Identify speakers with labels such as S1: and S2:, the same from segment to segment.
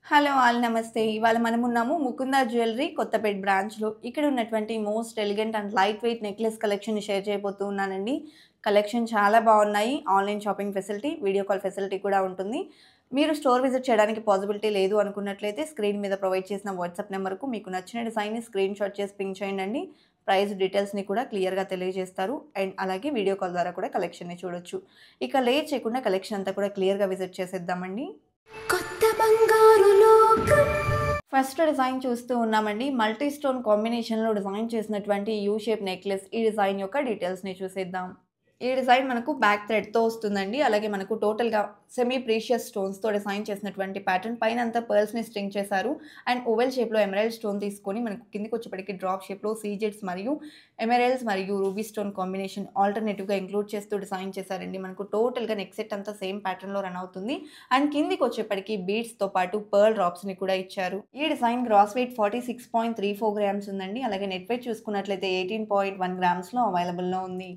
S1: Hello all నమస్తే. ఇవాళ మనమున్నాము Mukunda jewellery Kothapet బ్రాంచ్‌లో. ఇక్కడ ఉన్నటువంటి most elegant and light weight necklace కలెక్షన్‌ని షేర్ చేయబోతూ ఉన్నానండి. కలెక్షన్ చాలా బాగున్నాయి. Online shopping facility, video call facility కూడా ఉంటుంది. మీరు స్టోర్ విజిట్ చేయడానికి పాసిబిలిటీ లేదు అనుకున్నట్లయితే స్క్రీన్ మీద ప్రొవైడ్ చేసిన వాట్సాప్ నెంబర్‌కు మీకు నచ్చిన డిజైన్‌ని స్క్రీన్‌షాట్ చేసి పింగ్ చేయండి. ప్రైస్ డీటెయిల్స్‌ని కూడా క్లియర్‌గా తెలియజేస్తారు. అండ్ అలాగే వీడియో కాల్ ద్వారా కూడా కలెక్షన్‌ని చూడొచ్చు. ఇక లేట్ చేయకుండా కలెక్షన్ అంతా కూడా క్లియర్‌గా విజిట్ చేసేద్దామండి.
S2: కొత్త బంగారు లోకం.
S1: ఫస్ట్ డిజైన్ చూస్తూ ఉన్నామండి. మల్టీ స్టోన్ కాంబినేషన్‌లో డిజైన్ చేసినటువంటి యూ షేప్ నెక్లెస్. ఈ డిజైన్ యొక్క డీటెయిల్స్‌ని చూసేద్దాం. ఈ డిజైన్ మనకు బ్యాక్ థ్రెడ్‌తో వస్తుందండి. అలాగే మనకు టోటల్‌గా సెమీ ప్రీషియస్ స్టోన్స్‌తో డిజైన్ చేసినటువంటి ప్యాటర్న్. పైనంతా పర్ల్స్‌ని స్ట్రింగ్ చేశారు. అండ్ ఓవెల్ షేప్‌లో ఎమరాల్డ్ స్టోన్ తీసుకొని మనకు కిందకొచ్చేప్పటికి డ్రాప్ షేప్‌లో సీజెడ్స్ మరియు ఎమరాల్డ్స్ మరియు రూబీ స్టోన్ కాంబినేషన్ ఆల్టర్‌నేటివ్‌గా ఇంక్లూడ్ చేస్తూ డిజైన్ చేశారండి. మనకు టోటల్‌గా నెక్ సెట్ అంతా సేమ్ ప్యాటర్న్‌లో రన్ అవుతుంది. అండ్ కిందకొచ్చేప్పటికి బీడ్స్‌తో పాటు పర్ల్ డ్రాప్స్‌ని కూడా ఇచ్చారు. ఈ డిజైన్ గ్రాస్ వెయిట్ 46.34 గ్రామ్స్ ఉందండి. అలాగే నెట్ వెయిట్ చూసుకున్నట్లయితే 18.1 గ్రామ్స్‌లో అవైలబుల్‌లో ఉంది.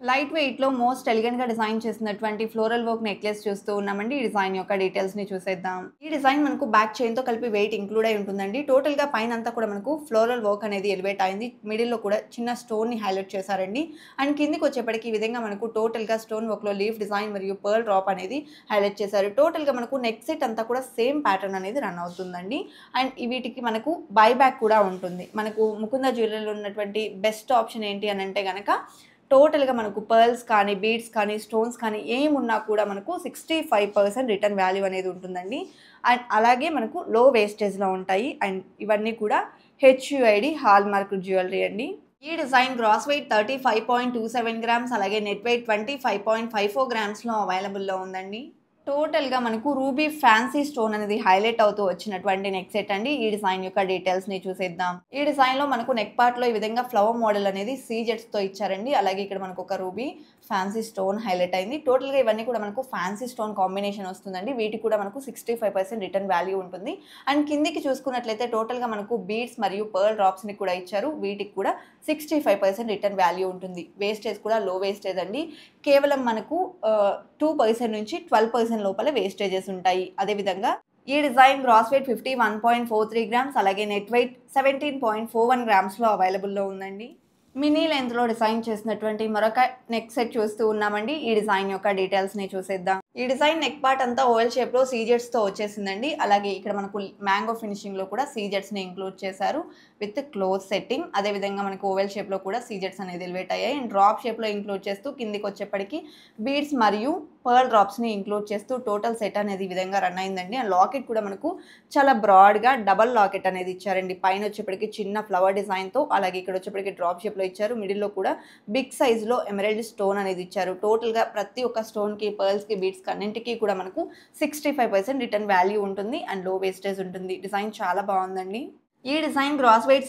S1: లైట్ వెయిట్‌లో మోస్ట్ ఎలిగెంట్‌గా డిజైన్ చేసినటువంటి ఫ్లోరల్ వర్క్ నెక్లెస్ చూస్తూ ఉన్నామండి. ఈ డిజైన్ యొక్క డీటెయిల్స్‌ని చూసేద్దాం. ఈ డిజైన్ మనకు బ్యాక్ చైన్‌తో కలిపి వెయిట్ ఇంక్లూడ్ అయి ఉంటుందండి. టోటల్‌గా పైనంతా కూడా మనకు ఫ్లోరల్ వర్క్ అనేది ఎలివేట్ అయింది. మిడిల్‌లో కూడా చిన్న స్టోన్‌ని హైలైట్ చేశారండి. అండ్ కిందకొచ్చేప్పటికి ఈ విధంగా మనకు టోటల్‌గా స్టోన్ వర్క్‌లో లీఫ్ డిజైన్ మరియు పర్ల్ డ్రాప్ అనేది హైలైట్ చేశారు. టోటల్‌గా మనకు నెక్ సెట్ అంతా కూడా సేమ్ ప్యాటర్న్ అనేది రన్ అవుతుందండి. అండ్ వీటికి మనకు బై బ్యాక్ కూడా ఉంటుంది. మనకు ముకుంద జ్యువెలరీలో ఉన్నటువంటి బెస్ట్ ఆప్షన్ ఏంటి అనంటే గనక టోటల్‌గా మనకు పర్ల్స్ కానీ, బీడ్స్ కానీ, స్టోన్స్ కానీ ఏమున్నా కూడా మనకు 65% రిటర్న్ వాల్యూ అనేది ఉంటుందండి. అండ్ అలాగే మనకు లో వేస్టేజ్‌లో ఉంటాయి. అండ్ ఇవన్నీ కూడా హెచ్‌యూఐడీ హాల్‌మార్క్ జ్యువెలరీ అండి. ఈ డిజైన్ గ్రాస్ వెయిట్ 35.27 గ్రామ్స్ అలాగే నెట్ వెయిట్ 25.54 గ్రామ్స్‌లో అవైలబుల్‌లో ఉందండి. టోటల్‌గా మనకు రూబీ ఫ్యాన్సీ స్టోన్ అనేది హైలైట్ అవుతూ వచ్చినటువంటి నెక్ సెట్ అండి. ఈ డిజైన్ యొక్క డీటెయిల్స్‌ని చూసేద్దాం. ఈ డిజైన్‌లో మనకు నెక్ పార్ట్‌లో ఈ విధంగా ఫ్లవర్ మోడల్ అనేది సీజెట్స్‌తో ఇచ్చారండి. అలాగే ఇక్కడ మనకు ఒక రూబీ ఫ్యాన్సీ స్టోన్ హైలైట్ అయింది. టోటల్‌గా ఇవన్నీ కూడా మనకు ఫ్యాన్సీ స్టోన్ కాంబినేషన్ వస్తుందండి. వీటికి కూడా మనకు 65% రిటర్న్ వాల్యూ ఉంటుంది. అండ్ కిందికి చూసుకున్నట్లయితే టోటల్‌గా మనకు బీడ్స్ మరియు పర్ల్ డ్రాప్స్‌ని కూడా ఇచ్చారు. వీటికి కూడా 65% రిటర్న్ వాల్యూ ఉంటుంది. వేస్టేజ్ కూడా లో వేస్టేజ్ అండి. కేవలం మనకు 2% నుంచి 12% లోపల వేస్టేజెస్ ఉంటాయి. అదేవిధంగా ఈ డిజైన్ గ్రాస్ వెయిట్ 51.43 గ్రామ్స్ అలాగే నెట్ వెయిట్ 17.41 గ్రామ్స్‌లో అవైలబుల్‌లో ఉందండి. మినీ లెంత్‌లో డిజైన్ చేసినటువంటి మరొక నెక్ సెట్ చూస్తూ ఉన్నామండి. ఈ డిజైన్ యొక్క డీటెయిల్స్‌ని చూసేద్దాం. ఈ డిజైన్ నెక్ పార్ట్ అంతా ఓవెల్ షేప్‌లో సీజెట్స్‌తో వచ్చేసిందండి. అలాగే ఇక్కడ మనకు మ్యాంగో ఫినిషింగ్‌లో కూడా సీజెట్స్‌ని ఇంక్లూడ్ చేశారు విత్ క్లోజ్ సెట్టింగ్. అదేవిధంగా మనకు ఓవెల్ షేప్‌లో కూడా సీజెట్స్ అనేది ఎలివేట్ అయ్యాయి. అండ్ డ్రాప్ షేప్‌లో ఇంక్లూడ్ చేస్తూ కిందికి వచ్చేప్పటికి బీడ్స్ మరియు పర్ల్ డ్రాప్స్‌ని ఇంక్లూడ్ చేస్తూ టోటల్ సెట్ అనేది ఈ విధంగా రన్ అయిందండి. అండ్ లాకెట్ కూడా మనకు చాలా బ్రాడ్‌గా డబల్ లాకెట్ అనేది ఇచ్చారండి. పైన వచ్చేప్పటికి చిన్న ఫ్లవర్ డిజైన్‌తో అలాగే ఇక్కడ వచ్చేప్పటికి డ్రాప్ షేప్‌లో ఇచ్చారు. మిడిల్‌లో కూడా బిగ్ సైజ్‌లో ఎమరాల్డ్ స్టోన్ అనేది ఇచ్చారు. టోటల్‌గా ప్రతి ఒక్క స్టోన్‌కి, పర్ల్స్‌కి, బీడ్స్‌కి అన్నింటికి కూడా మనకు 65% రిటర్న్ వాల్యూ ఉంటుంది. అండ్ లో వేస్టేజ్ ఉంటుంది. డిజైన్ చాలా బాగుందండి. ఈ డిజైన్ గ్రాస్ వెయిట్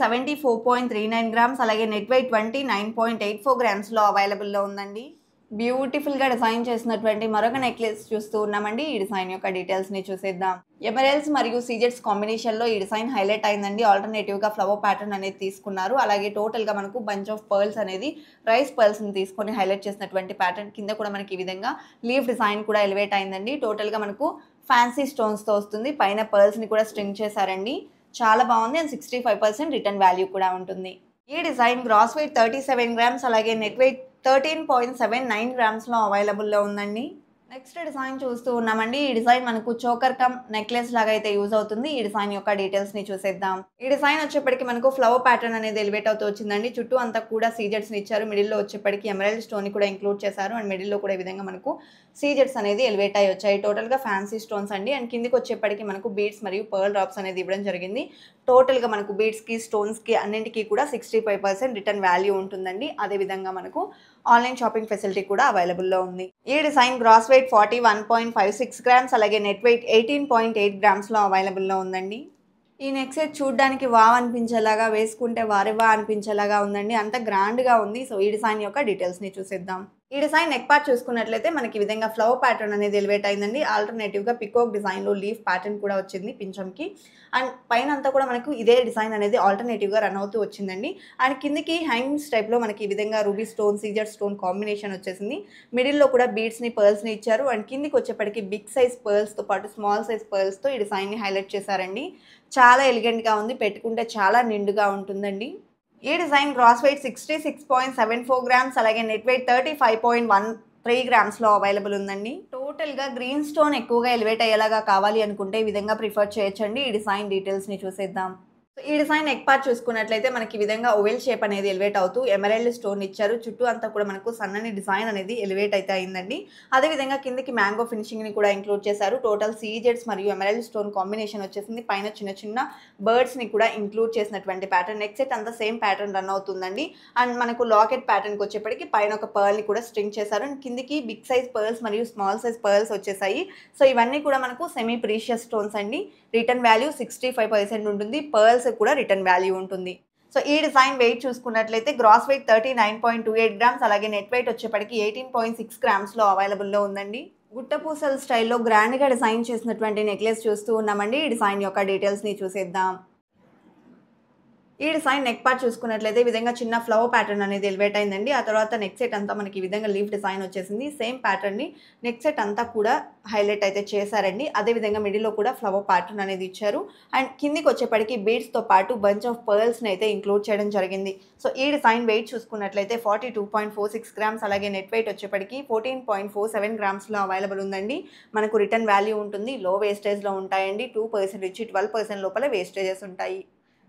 S1: 74.39 గ్రామ్స్ అలాగే నెట్ వెయిట్ 29.84 గ్రామ్స్‌లో అవైలబుల్‌లో ఉందండి. బ్యూటిఫుల్‌గా డిజైన్ చేసినటువంటి మరొక నెక్లెస్ చూస్తూ ఉన్నామండి. ఈ డిజైన్ యొక్క డీటెయిల్స్‌ని చూసేద్దాం. ఎమరాల్డ్స్ మరియు సీజెట్స్ కాంబినేషన్‌లో ఈ డిజైన్ హైలైట్ అయిందండి. ఆల్టర్‌నేటివ్‌గా ఫ్లవర్ ప్యాటర్న్ అనేది తీసుకున్నారు. అలాగే టోటల్‌గా మనకు బంచ్ ఆఫ్ పర్ల్స్ అనేది రైస్ పర్ల్స్‌ని తీసుకొని హైలైట్ చేసినటువంటి ప్యాటర్న్. కింద కూడా మనకి ఈ విధంగా లీఫ్ డిజైన్ కూడా ఎలివేట్ అయిందండి. టోటల్‌గా మనకు ఫ్యాన్సీ స్టోన్స్‌తో వస్తుంది. పైన పర్ల్స్‌ని కూడా స్ట్రింగ్ చేశారండి. చాలా బాగుంది. అండ్ 65% రిటర్న్ వాల్యూ కూడా ఉంటుంది. ఈ డిజైన్ గ్రాస్ వెయిట్ 37 గ్రామ్స్ అలాగే నెట్ వెయిట్ 13.79 గ్రామ్స్‌లో అవైలబుల్‌లో ఉందండి. నెక్స్ట్ డిజైన్ చూస్తూ ఉన్నామండి. ఈ డిజైన్ మనకు చోకర్ కమ్ నెక్లెస్ లాగా అయితే యూజ్ అవుతుంది. ఈ డిజైన్ యొక్క డీటెయిల్స్‌ని చూసేద్దాం. ఈ డిజైన్ వచ్చేప్పటికి మనకు ఫ్లవర్ ప్యాటర్న్ అనేది ఎలివేట్ అవుతూ వచ్చిందండి. చుట్టూ అంతా కూడా సీజెట్స్‌ని ఇచ్చారు. మిడిల్‌లో వచ్చేప్పటికి ఎమరాల్డ్ స్టోన్‌ని కూడా ఇంక్లూడ్ చేశారు. అండ్ మిడిల్‌లో కూడా ఈ విధంగా మనకు సీజెట్స్ అనేది ఎలివేట్ అయ్యి వచ్చాయి. టోటల్‌గా ఫ్యాన్సీ స్టోన్స్ అండి. అండ్ కిందికి వచ్చేప్పటికి మనకు బీడ్స్ మరియు పర్ల్ డ్రాప్స్ అనేది ఇవ్వడం జరిగింది. టోటల్‌గా మనకు బీడ్స్‌కి, స్టోన్స్‌కి అన్నింటికి కూడా 65% రిటర్న్ వాల్యూ ఉంటుందండి. అదేవిధంగా మనకు ఆన్‌లైన్ షాపింగ్ ఫెసిలిటీ కూడా అవైలబుల్‌లో ఉంది. ఈ డిజైన్ గ్రాస్ వెయిట్ 41.56 గ్రామ్స్ అలాగే నెట్ వెయిట్ 18.8 గ్రామ్స్‌లో అవైలబుల్‌లో ఉందండి. ఈ నెక్ సెట్ చూడ్డానికి వావ్ అనిపించేలాగా, వేసుకుంటే వారెవ్వా అనిపించేలాగా ఉందండి. అంత గ్రాండ్‌గా ఉంది. సో, ఈ డిజైన్ యొక్క డీటెయిల్స్‌ని చూసేద్దాం. ఈ డిజైన్ నెక్ పార్ట్ చూసుకున్నట్లయితే మనకి ఈ విధంగా ఫ్లవర్ ప్యాటర్న్ అనేది ఎలివేట్ అయిందండి. ఆల్టర్నేటివ్‌గా పికాక్ డిజైన్‌లో లీఫ్ ప్యాటర్న్ కూడా వచ్చింది పించంకి. అండ్ పైన అంతా కూడా మనకు ఇదే డిజైన్ అనేది ఆల్టర్నేటివ్‌గా రన్ అవుతూ వచ్చిందండి. అండ్ కిందకి హ్యాంగింగ్స్ టైప్‌లో మనకి ఈ విధంగా రూబీ స్టోన్, సీజర్ స్టోన్ కాంబినేషన్ వచ్చేసింది. మిడిల్‌లో కూడా బీడ్స్‌ని, పర్ల్స్‌ని ఇచ్చారు. అండ్ కిందకి వచ్చేప్పటికి బిగ్ సైజ్ పర్ల్స్‌తో పాటు స్మాల్ సైజ్ పర్ల్స్‌తో ఈ డిజైన్‌ని హైలైట్ చేశారండి. చాలా ఎలిగెంట్‌గా ఉంది. పెట్టుకుంటే చాలా నిండుగా ఉంటుందండి. ఈ డిజైన్ గ్రాస్ వెయిట్ 66.74 గ్రామ్స్ అలాగే నెట్ వెయిట్ 35.13 గ్రామ్స్‌లో అవైలబుల్ ఉందండి. టోటల్‌గా గ్రీన్ స్టోన్ ఎక్కువగా ఎలివేట్ అయ్యేలాగా కావాలి అనుకుంటే ఈ విధంగా ప్రిఫర్ చేయొచ్చండి. ఈ డిజైన్ డీటెయిల్స్‌ని చూసేద్దాం. ఈ డిజైన్ నెక్ పార్ట్ చూసుకున్నట్లయితే మనకి ఈ విధంగా ఓవెల్ షేప్ అనేది ఎలివేట్ అవుతూ ఎమరాల్డ్ స్టోన్ ఇచ్చారు. చుట్టూ అంతా కూడా మనకు సన్నని డిజైన్ అనేది ఎలివేట్ అయితే అయిందండి. అదేవిధంగా కిందకి మ్యాంగో ఫినిషింగ్‌ని కూడా ఇంక్లూడ్ చేశారు. టోటల్ సీజెడ్స్ మరియు ఎమరాల్డ్ స్టోన్ కాంబినేషన్ వచ్చేసింది. పైన చిన్న చిన్న బర్డ్స్‌ని కూడా ఇంక్లూడ్ చేసినటువంటి ప్యాటర్న్. నెక్ సెట్ అంతా సేమ్ ప్యాటర్న్ రన్ అవుతుందండి. అండ్ మనకు లాకెట్ ప్యాటర్న్‌కి వచ్చేప్పటికి పైన ఒక పర్ల్‌ని కూడా స్ట్రింగ్ చేశారు. అండ్ కిందకి బిగ్ సైజ్ పర్ల్స్ మరియు స్మాల్ సైజ్ పర్ల్స్ వచ్చేసాయి. సో ఇవన్నీ కూడా మనకు సెమీ ప్రీషియస్ స్టోన్స్ అండి. రిటర్న్ వాల్యూ 65% ఉంటుంది. పర్ల్స్ కూడా రిటర్న్ వాల్యూ ఉంటుంది. సో ఈ డిజైన్ వెయిట్ చూసుకున్నట్లయితే గ్రాస్ వెయిట్ 39.28 గ్రామ్స్ అలాగే నెట్ వెయిట్ వచ్చేప్పటికి 18.6 గ్రామ్స్‌లో అవైలబుల్‌లో ఉందండి. గుట్టపూసల స్టైల్‌లో గ్రాండ్‌గా డిజైన్ చేసినటువంటి నెక్లెస్ చూస్తూ ఉన్నామండి. ఈ డిజైన్ యొక్క డీటెయిల్స్‌ని చూసేద్దాం. ఈ డిజైన్ నెక్ పార్ట్ చూసుకున్నట్లయితే ఈ విధంగా చిన్న ఫ్లవర్ ప్యాటర్న్ అనేది ఎలివేట్ అయిందండి. ఆ తర్వాత నెక్ సెట్ అంతా మనకి ఈ విధంగా లీఫ్ డిజైన్ వచ్చేసింది. సేమ్ ప్యాటర్న్‌ని నెక్ సెట్ అంతా కూడా హైలైట్ అయితే చేశారండి. అదేవిధంగా మిడిల్‌లో కూడా ఫ్లవర్ ప్యాటర్న్ అనేది ఇచ్చారు. అండ్ కిందికి వచ్చేప్పటికి బీడ్స్‌తో పాటు బంచ్ ఆఫ్ పర్ల్స్‌ని అయితే ఇంక్లూడ్ చేయడం జరిగింది. సో ఈ డిజైన్ వెయిట్ చూసుకున్నట్లయితే 42.46 గ్రామ్స్ అలాగే నెట్ వెయిట్ వచ్చేప్పటికి 14.47 గ్రామ్స్‌లో అవైలబుల్ ఉందండి. మనకు రిటర్న్ వాల్యూ ఉంటుంది. లో వేస్టేజ్‌లో ఉంటాయండి. 2% నుంచి 12% లోపల వేస్టేజెస్ ఉంటాయి.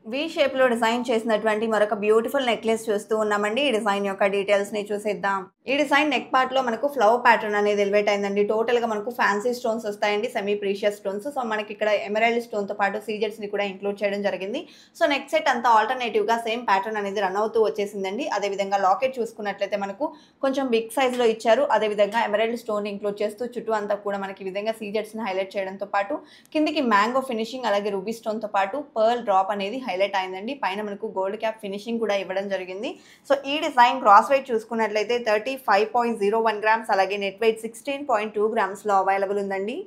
S1: వి షేప్‌లో డిజైన్ చేసినటువంటి మరొక బ్యూటిఫుల్ నెక్లెస్ చూస్తూ ఉన్నామండి. ఈ డిజైన్ యొక్క డీటెయిల్స్‌ని చూసేద్దాం. ఈ డిజైన్ నెక్ పార్ట్‌లో మనకు ఫ్లవర్ ప్యాటర్న్ అనేది ఎలివేట్ అయిందండి. టోటల్‌గా మనకు ఫ్యాన్సీ స్టోన్స్ వస్తాయండి. Semi precious stones. సో మనకి ఇక్కడ ఎమరాల్డ్ స్టోన్‌తో పాటు సీజెడ్స్‌ని కూడా ఇంక్లూడ్ చేయడం జరిగింది. సో నెక్ సెట్ అంతా ఆల్టర్నేటివ్‌గా సేమ్ ప్యాటర్న్ అనేది రన్ అవుతూ వచ్చేసిందండి. అదేవిధంగా లాకెట్ చూసుకున్నట్లయితే మనకు కొంచెం బిగ్ సైజ్‌లో ఇచ్చారు. అదేవిధంగా ఎమరాల్డ్ స్టోన్ ఇంక్లూడ్ చేస్తూ చుట్టూ అంతా కూడా మనకి ఈ విధంగా సీజెడ్స్‌ని హైలైట్ చేయడంతో పాటు కిందికి మ్యాంగో ఫినిషింగ్ అలాగే రూబీ స్టోన్‌తో పాటు పర్ల్ డ్రాప్ అనేది హైలైట్ అయిందండి. పైన మనకు గోల్డ్ క్యాప్ ఫినిషింగ్ కూడా ఇవ్వడం జరిగింది. సో ఈ డిజైన్ గ్రాస్ వెయిట్ చూసుకున్నట్లయితే 35.01 గ్రామ్స్ అలాగే నెట్ వెయిట్ 16.2 గ్రామ్స్‌లో అవైలబుల్ ఉందండి.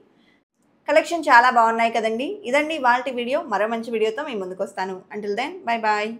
S1: కలెక్షన్ చాలా బాగున్నాయి కదండి. ఇదండి ఇవాల్టి వీడియో. మరో మంచి వీడియోతో మీ ముందుకు వస్తాను. Until then bye bye.